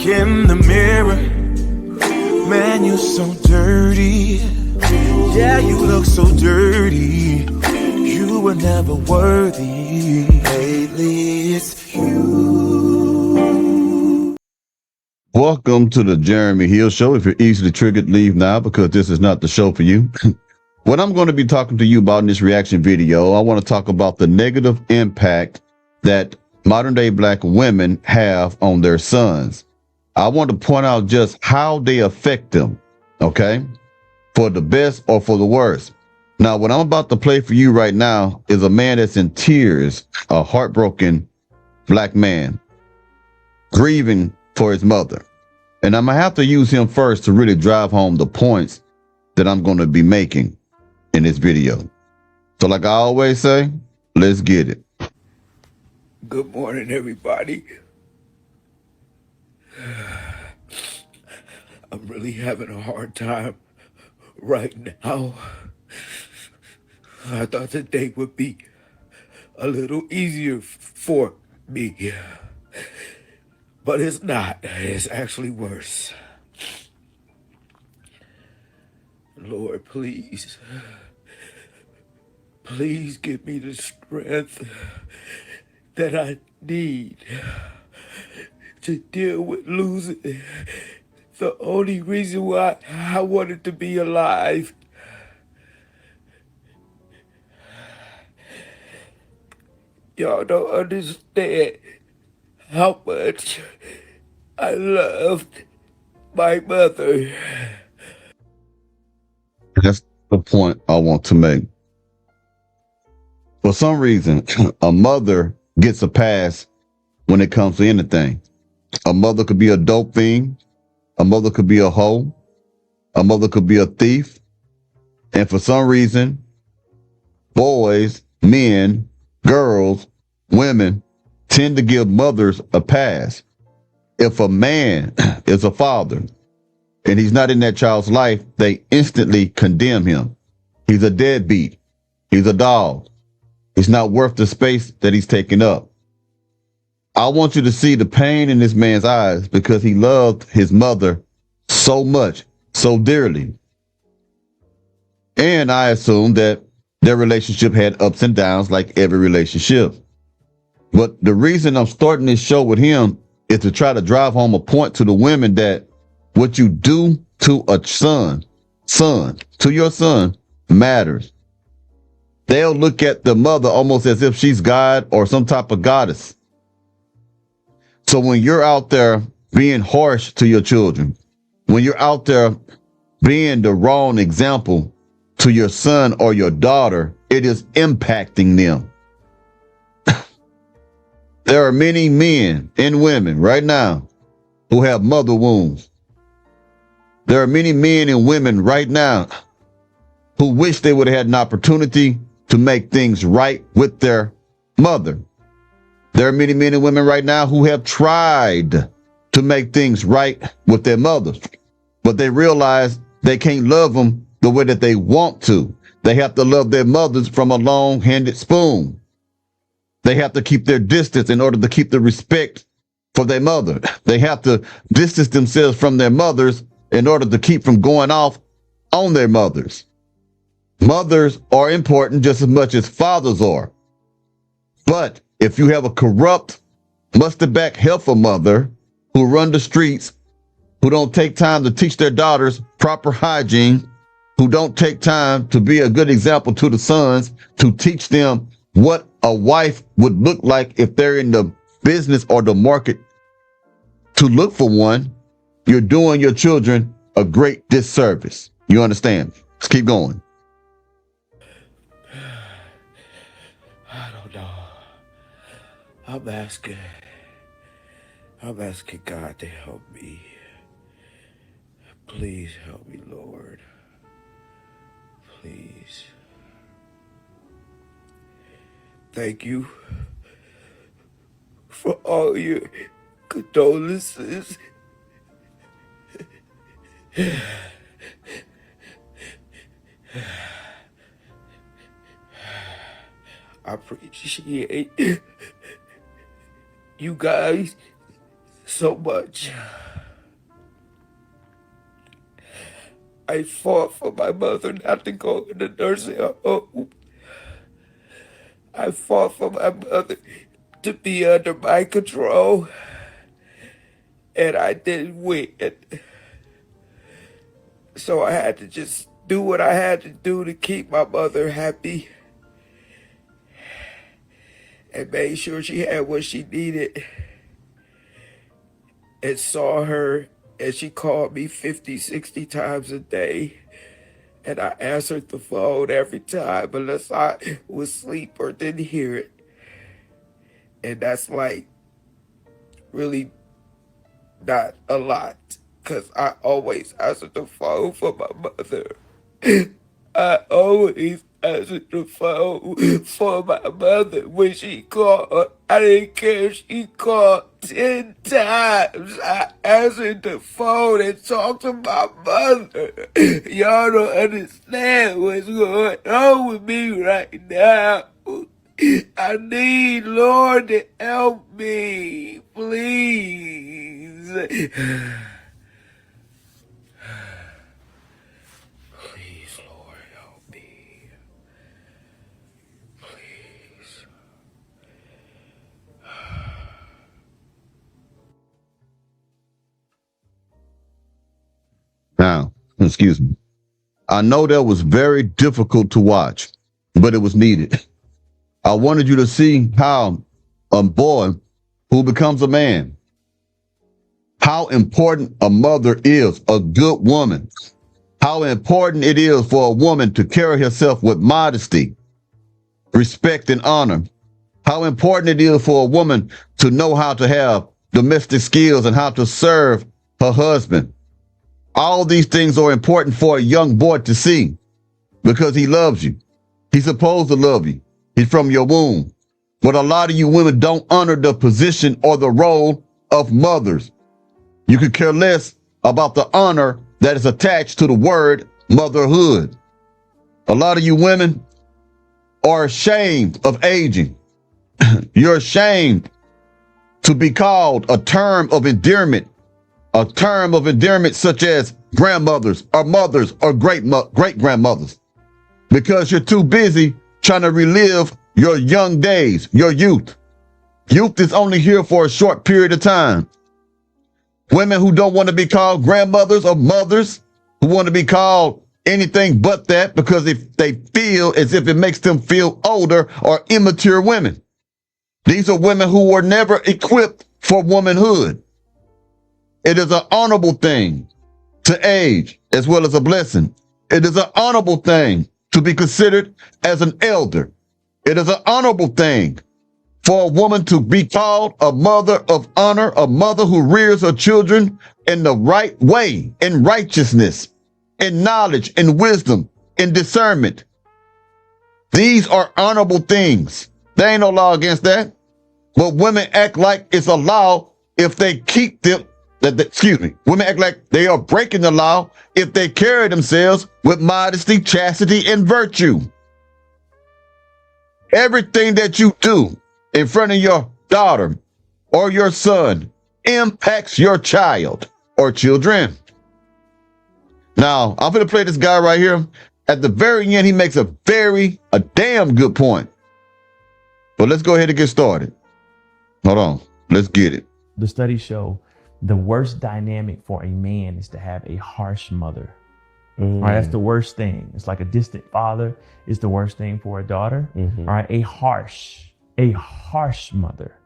in the mirror, man, you're so dirty. Yeah, you look so dirty. You were never worthy. Lately, it's you. Welcome to the Jeremy Hill Show. If you're easily triggered, leave now because this is not the show for you. What I'm going to be talking to you about in this reaction video, I want to talk about the negative impact that modern day black women have on their sons. I want to point out just how they affect them, okay? For the best or for the worst. Now, what I'm about to play for you right now is a man that's in tears, a heartbroken black man, grieving for his mother. And I'm going to have to use him first to really drive home the points that I'm going to be making in this video. So like I always say, let's get it. Good morning, everybody. I'm really having a hard time right now. I thought the day would be a little easier for me, but it's not. It's actually worse. Lord, please give me the strength that I need to deal with losing the only reason why I wanted to be alive. Y'all don't understand how much I loved my mother. That's the point I want to make. For some reason, a mother gets a pass when it comes to anything. A mother could be a dope fiend. A mother could be a hoe. A mother could be a thief. And for some reason, boys, men, girls, women tend to give mothers a pass. If a man is a father and he's not in that child's life, they instantly condemn him. He's a deadbeat. He's a dog. He's not worth the space that he's taking up. I want you to see the pain in this man's eyes because he loved his mother so much, so dearly. And I assume that their relationship had ups and downs like every relationship. But the reason I'm starting this show with him is to try to drive home a point to the women that what you do to a son, to your son matters. They'll look at the mother almost as if she's God or some type of goddess. So when you're out there being harsh to your children, when you're out there being the wrong example to your son or your daughter, it is impacting them. There are many men and women right now who have mother wounds. There are many men and women right now who wish they would have had an opportunity to make things right with their mother. There are many men and women right now who have tried to make things right with their mothers, but they realize they can't love them the way that they want to. They have to love their mothers from a long-handed spoon. They have to keep their distance in order to keep the respect for their mother. They have to distance themselves from their mothers in order to keep from going off on their mothers. Mothers are important just as much as fathers are. But if you have a corrupt, mustard-back heifer mother who run the streets, who don't take time to teach their daughters proper hygiene, who don't take time to be a good example to the sons, to teach them what a wife would look like if they're in the business or the market to look for one, you're doing your children a great disservice. You understand? Let's keep going. I don't know. I'm asking God to help me. Please help me, Lord. Please. Thank you for all your condolences. I appreciate you guys so much. I fought for my mother not to go in the nursing home. I fought for my mother to be under my control, and I didn't win. So I had to just do what I had to do to keep my mother happy and made sure she had what she needed, and saw her, and she called me 50, 60 times a day. And I answered the phone every time unless I was asleep or didn't hear it. And that's like really not a lot, because I always answered the phone for my mother. I always answered the phone for my mother when she called. I didn't care if she called 10 times. I answered the phone and talked to my mother. Y'all don't understand what's going on with me right now. I need Lord to help me, please. Please, Lord, help me. Please. Now, excuse me. I know that was very difficult to watch, but it was needed. I wanted you to see how a boy who becomes a man, how important a mother is, a good woman, how important it is for a woman to carry herself with modesty, respect, and honor, how important it is for a woman to know how to have domestic skills and how to serve her husband. All these things are important for a young boy to see because he loves you. He's supposed to love you. He's from your womb. But a lot of you women don't honor the position or the role of mothers. You could care less about the honor that is attached to the word motherhood. A lot of you women are ashamed of aging. You're ashamed to be called a term of endearment such as grandmothers or mothers or great grandmothers, because you're too busy trying to relive your young days, your youth. Youth is only here for a short period of time. Women who don't want to be called grandmothers or mothers, who want to be called anything but that because if they feel as if it makes them feel older or immature women. These are women who were never equipped for womanhood. It is an honorable thing to age as well as a blessing. It is an honorable thing to be considered as an elder. It is an honorable thing for a woman to be called a mother of honor, a mother who rears her children in the right way, in righteousness, in knowledge, in wisdom, in discernment. These are honorable things. There ain't no law against that. But women act like it's a law if they keep them. Women act like they are breaking the law if they carry themselves with modesty, chastity, and virtue. Everything that you do in front of your daughter or your son impacts your child or children. Now, I'm going to play this guy right here. At the very end, he makes a damn good point. But let's go ahead and get started. Hold on. Let's get it. The studies show the worst dynamic for a man is to have a harsh mother. All right, that's the worst thing. It's like a distant father is the worst thing for a daughter. All right, a harsh mother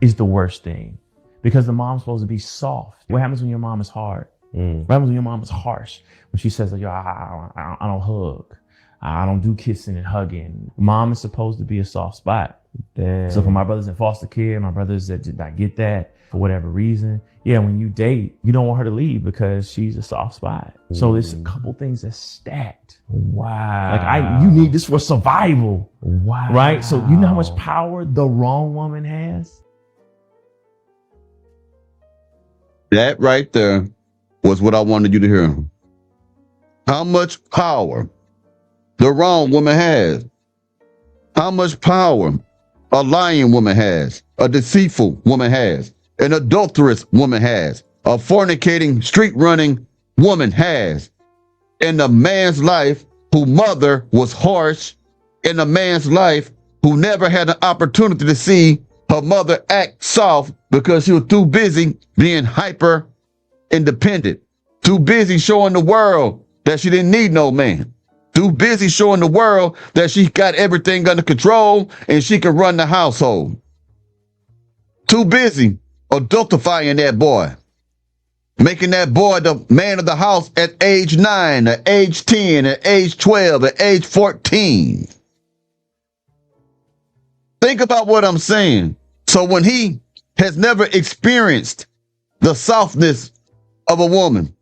is the worst thing because the mom's supposed to be soft. What happens when your mom is hard? What happens when your mom is harsh? When she says, "Yo, I don't hug, I don't do kissing and hugging." Mom is supposed to be a soft spot. Damn. So for my brothers in foster care, my brothers that did not get that for whatever reason, yeah, when you date, you don't want her to leave because she's a soft spot. So there's a couple things that's stacked. Wow. Like you need this for survival. Wow. Right? So you know how much power the wrong woman has? That right there was what I wanted you to hear. How much power the wrong woman has. How much power a lying woman has, a deceitful woman has, an adulterous woman has, a fornicating, street running woman has. in a man's life whose mother was harsh, in a man's life who never had an opportunity to see her mother act soft because she was too busy being hyper independent, too busy showing the world that she didn't need no man, too busy showing the world that she got everything under control and she can run the household. Too busy adultifying that boy, making that boy the man of the house at age 9, at age 10, at age 12, at age 14. Think about what I'm saying. So when he has never experienced the softness of a woman,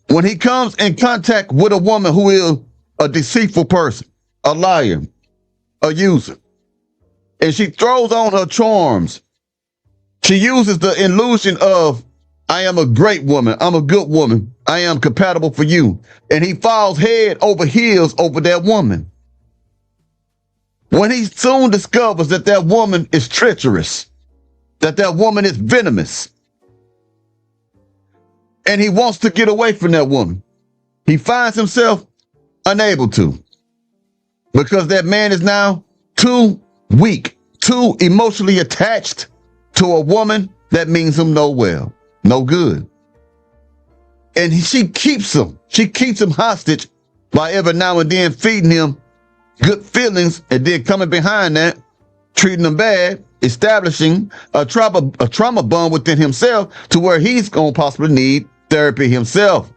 when he comes in contact with a woman who is a deceitful person, a liar, a user, and she throws on her charms, she uses the illusion of, I am a great woman, I'm a good woman, I am compatible for you, and he falls head over heels over that woman. When he soon discovers that that woman is treacherous, that that woman is venomous, and he wants to get away from that woman, he finds himself unable to, because that man is now too weak, too emotionally attached to a woman that means him no well, no good. And she keeps him hostage by every now and then feeding him good feelings, and then coming behind that, treating him bad, establishing a trauma bond within himself to where he's going to possibly need therapy himself.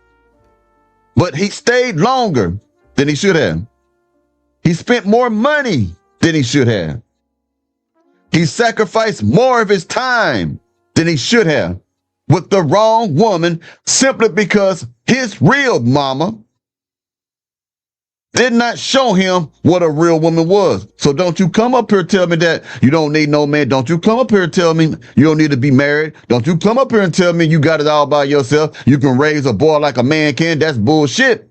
But he stayed longer than he should have. He spent more money than he should have. He sacrificed more of his time than he should have with the wrong woman simply because his real mama did not show him what a real woman was. So don't you come up here and tell me that you don't need no man. Don't you come up here and tell me you don't need to be married. Don't you come up here and tell me you got it all by yourself. You can raise a boy like a man can. That's bullshit.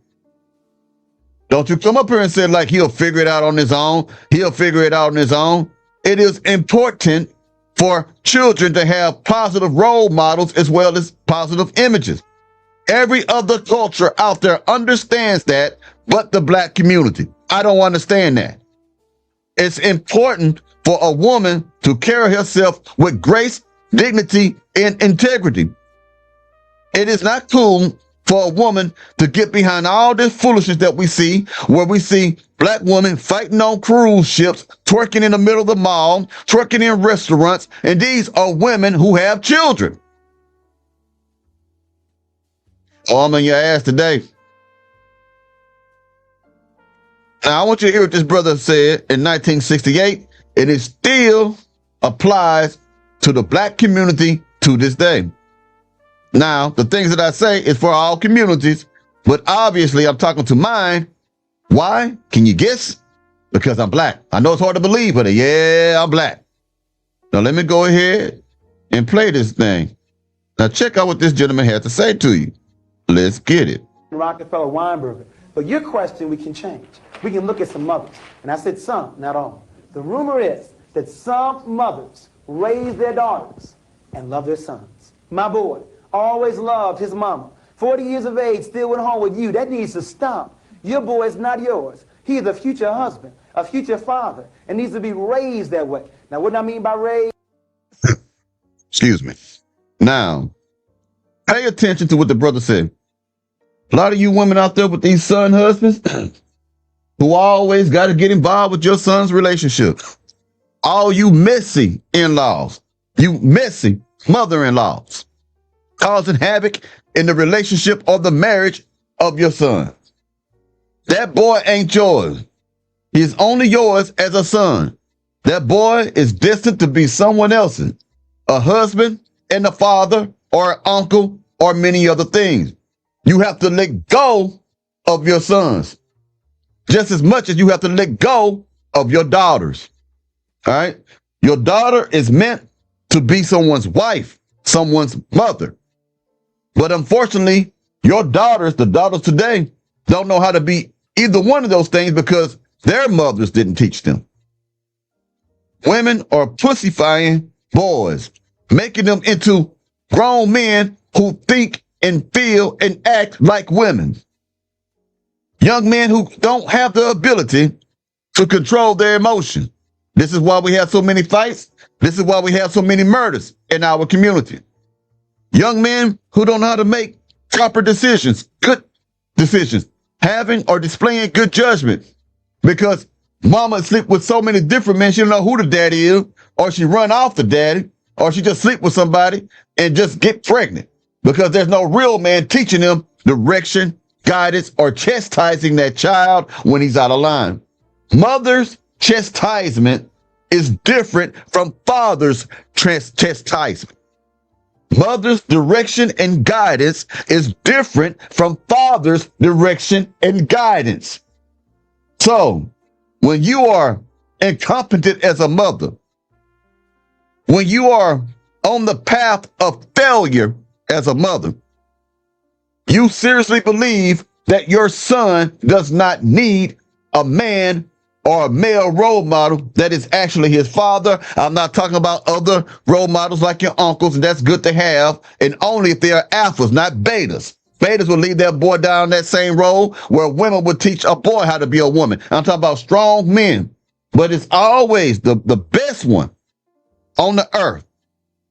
Don't you come up here and say like he'll figure it out on his own. He'll figure it out on his own. It is important for children to have positive role models as well as positive images. Every other culture out there understands that, but the black community. I don't understand that. It's important for a woman to carry herself with grace, dignity, and integrity. It is not cool for a woman to get behind all this foolishness that we see, where we see black women fighting on cruise ships, twerking in the middle of the mall, twerking in restaurants, and these are women who have children. Oh, I'm in your ass today. Now, I want you to hear what this brother said in 1968, and it still applies to the black community to this day. Now, the things that I say is for all communities, but obviously I'm talking to mine. Why? Can you guess? Because I'm black. I know it's hard to believe, but yeah, I'm black. Now, let me go ahead and play this thing. Now, check out what this gentleman had to say to you. Let's get it. Rockefeller Weinberger. But your question we can change. We can look at some mothers. And I said some, not all. The rumor is that some mothers raise their daughters and love their sons. My boy always loved his mama. 40 years of age, still went home with you. That needs to stop. Your boy is not yours. He is a future husband, a future father, and needs to be raised that way. Now, what do I mean by raised? Excuse me. Now, pay attention to what the brother said. A lot of you women out there with these son husbands who always got to get involved with your son's relationship. All you messy in-laws, you messy mother-in-laws, causing havoc in the relationship or the marriage of your son. That boy ain't yours. He's only yours as a son. That boy is destined to be someone else's, a husband and a father or an uncle or many other things. You have to let go of your sons just as much as you have to let go of your daughters. All right. Your daughter is meant to be someone's wife, someone's mother. But unfortunately, your daughters, the daughters today, don't know how to be either one of those things because their mothers didn't teach them. Women are pussifying boys, making them into grown men who think and feel and act like women. Young men who don't have the ability to control their emotion. This is why we have so many fights. This is why we have so many murders in our community. Young men who don't know how to make proper decisions, good decisions, having or displaying good judgment, because mama sleep with so many different men, she don't know who the daddy is, or she run off the daddy, or she just sleep with somebody and just get pregnant because there's no real man teaching them direction, guidance, or chastising that child when he's out of line. Mother's chastisement is different from father's chastisement. Mother's direction and guidance is different from father's direction and guidance. So, when you are incompetent as a mother, when you are on the path of failure as a mother, you seriously believe that your son does not need a man or a male role model that is actually his father. I'm not talking about other role models like your uncles, and that's good to have, and only if they are alphas, not betas. Betas will lead their boy down that same road where women would teach a boy how to be a woman. I'm talking about strong men, but it's always the best one on the earth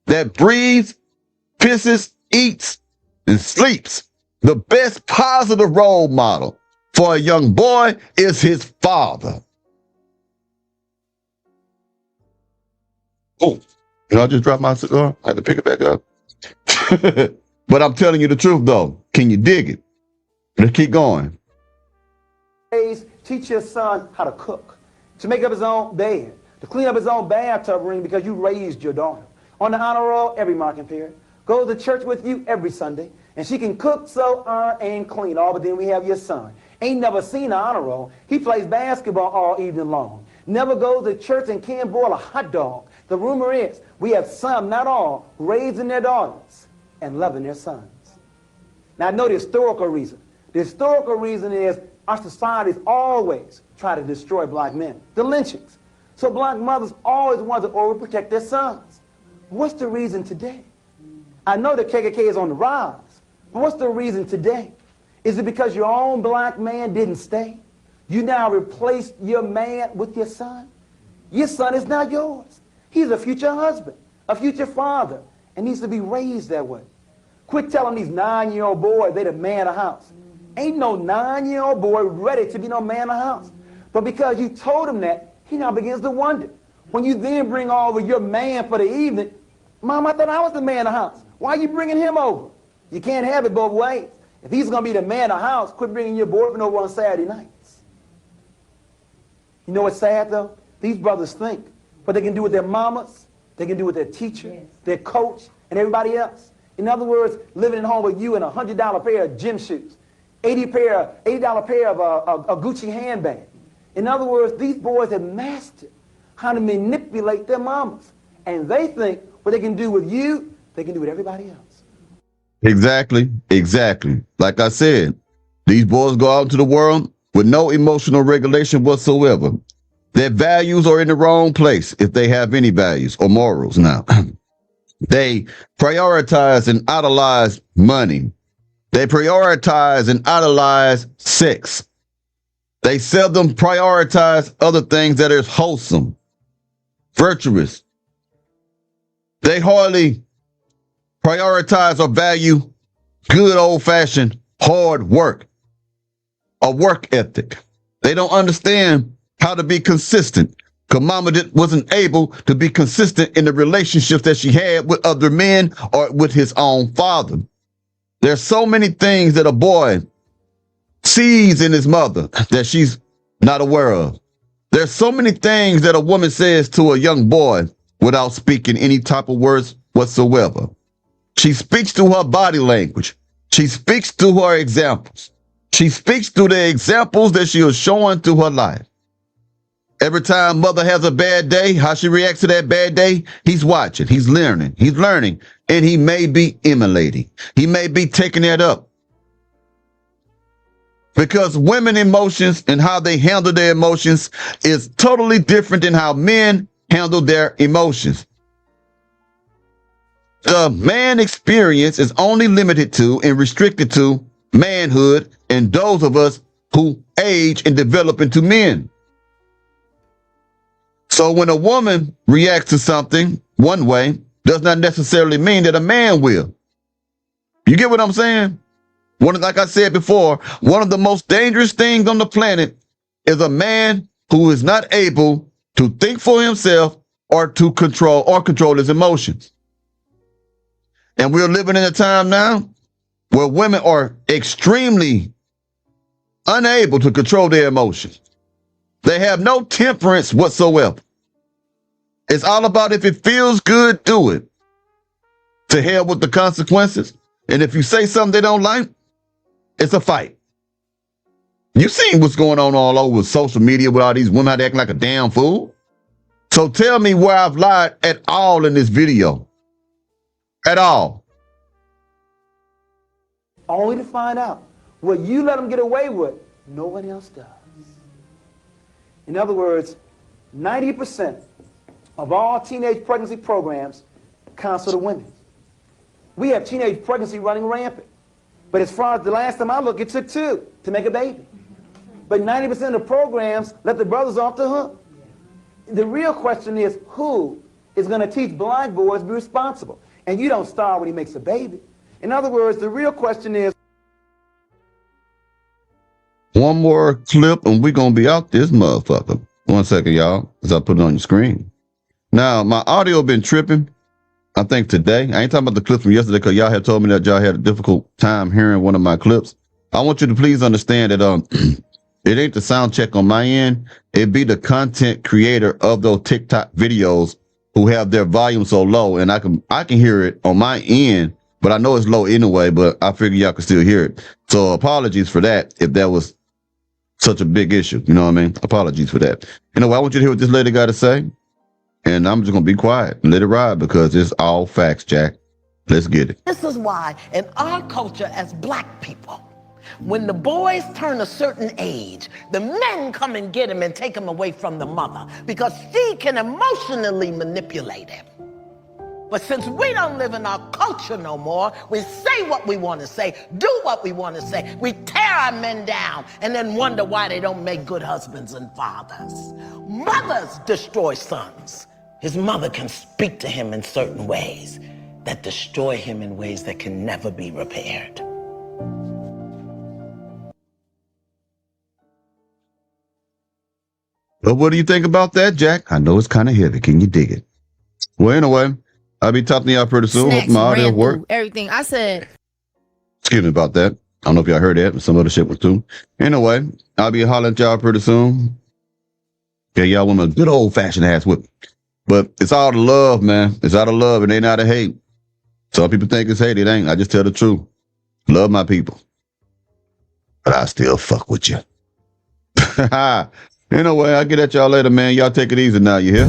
that breathes, pisses, eats, and sleeps. The best positive role model for a young boy is his father. Oh, I just dropped my cigar. I had to pick it back up. But I'm telling you the truth, though. Can you dig it? Let's keep going. Teach your son how to cook, to make up his own bed, to clean up his own bathtub ring because you raised your daughter. On the honor roll every marking period. Go to church with you every Sunday. And she can cook, sew, iron, and clean. All but then we have your son. Ain't never seen an honor roll. He plays basketball all evening long. Never goes to church and can't boil a hot dog. The rumor is we have some, not all, raising their daughters and loving their sons. Now I know the historical reason. The historical reason is our societies always try to destroy black men. The lynchings. So black mothers always want to overprotect their sons. What's the reason today? I know the KKK is on the rise. But what's the reason today? Is it because your own black man didn't stay? You now replaced your man with your son? Your son is not yours. He's a future husband, a future father, and needs to be raised that way. Quit telling these 9-year-old boys they the man of the house. Ain't no 9-year-old boy ready to be no man of the house. But because you told him that, he now begins to wonder. When you then bring over your man for the evening, Mom, I thought I was the man of the house. Why are you bringing him over? You can't have it both ways. If he's going to be the man of the house, quit bringing your boyfriend over on Saturday nights. You know what's sad, though? These brothers think what they can do with their mamas, they can do with their teacher, their coach, and everybody else. In other words, living at home with you in a $100 pair of gym shoes, $80 pair of a Gucci handbag. In other words, these boys have mastered how to manipulate their mamas. And they think what they can do with you, they can do with everybody else. Exactly. Like I said, these boys go out into the world with no emotional regulation whatsoever. Their values are in the wrong place, if they have any values or morals now. They prioritize and idolize money. They prioritize and idolize sex. They seldom prioritize other things that are wholesome, virtuous. They hardly prioritize or value good old-fashioned hard work, a work ethic. They don't understand how to be consistent, because mama wasn't able to be consistent in the relationships that she had with other men or with his own father. There's so many things that a boy sees in his mother that she's not aware of. There's so many things that a woman says to a young boy without speaking any type of words whatsoever. She speaks through her body language. She speaks through her examples. She speaks through the examples that she is showing through her life. Every time mother has a bad day, how she reacts to that bad day, he's watching, he's learning, and he may be emulating. He may be taking that up. Because women emotions and how they handle their emotions is totally different than how men handle their emotions. The man experience is only limited to and restricted to manhood and those of us who age and develop into men. So when a woman reacts to something one way, does not necessarily mean that a man will. You get what I'm saying? Like I said before, one of the most dangerous things on the planet is a man who is not able to think for himself or to control his emotions. And we're living in a time now where women are extremely unable to control their emotions. They have no temperance whatsoever. It's all about if it feels good, do it. To hell with the consequences. And if you say something they don't like, it's a fight. You seen what's going on all over social media with all these women out acting like a damn fool? So tell me where I've lied at all in this video. At all. Only to find out what you let them get away with, no one else does. In other words, 90% of all teenage pregnancy programs counsel the women. We have teenage pregnancy running rampant. But as far as the last time I looked, it took 2 to make a baby. But 90% of the programs let the brothers off the hook. The real question is, who is going to teach blind boys to be responsible? And you don't start when he makes a baby. In other words, the real question is... One more clip and we're going to be out this motherfucker. 1 second, y'all, as I put it on your screen. Now, my audio been tripping, I think today. I ain't talking about the clip from yesterday because y'all had told me that y'all had a difficult time hearing one of my clips. I want you to please understand that it ain't the sound check on my end. It be the content creator of those TikTok videos who have their volume so low, and I can hear it on my end, but I know it's low anyway, but I figure y'all can still hear it. So apologies for that if that was such a big issue. You know what I mean? Apologies for that. Anyway, I want you to hear what this lady got to say, and I'm just going to be quiet and let it ride because it's all facts, Jack. Let's get it. This is why in our culture as black people, when the boys turn a certain age, the men come and get him and take him away from the mother because she can emotionally manipulate him. But since we don't live in our culture no more, we say what we want to say, do what we want to say. We tear our men down and then wonder why they don't make good husbands and fathers. Mothers destroy sons. His mother can speak to him in certain ways that destroy him in ways that can never be repaired. But what do you think about that, Jack? I know it's kind of heavy. Can you dig it? Well, anyway, I'll be talking to y'all pretty soon. Hope my audio work. Everything I said. Excuse me about that. I don't know if y'all heard that, but some other shit was too. Anyway, I'll be hollering at y'all pretty soon. Okay, y'all want a good old-fashioned ass whip. But it's all the love, man. It's out of love. It ain't out of hate. Some people think it's hate. It ain't. I just tell the truth. Love my people. But I still fuck with you. Anyway, I'll get at y'all later, man. Y'all take it easy now, you hear?